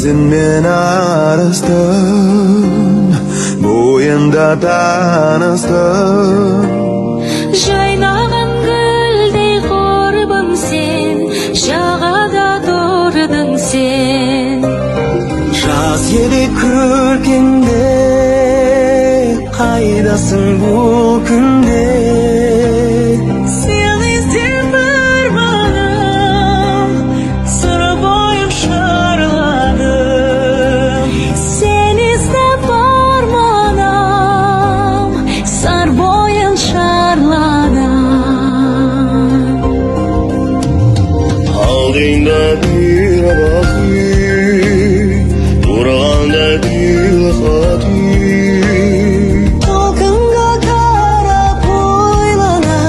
Gözünmen arastan boyunda tanıstan Жайнаған гүлдей қорбым сен, жағада тұрдың сен. Жаз еді көргенде қайдасың бұл күнде Сен іздеп арманым, сыр бойым шарладым. Сен іздеп арманым, сыр бойым шарладым. Алдыңда bir bakı Durağında bir hatı Толқынға қарап ойлана,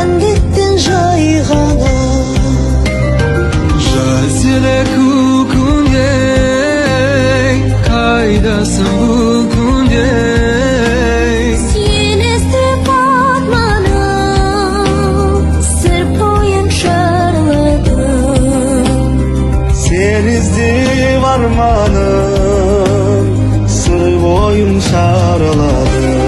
әндеттің жайғана. Жаз еді күнде қайдасың бұл күнде Сен іздеп арманым, сыр бойын шарладым. Sen іздеп арманым сыр бойын шарладым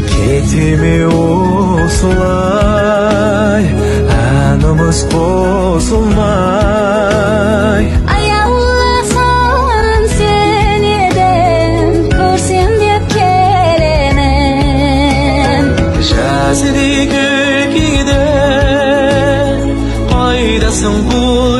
Ketimi osылай әніміз қосылмай Аяуласам сен едім, көрсем деп келемін. Жаз еді көкейде қайдасың бұл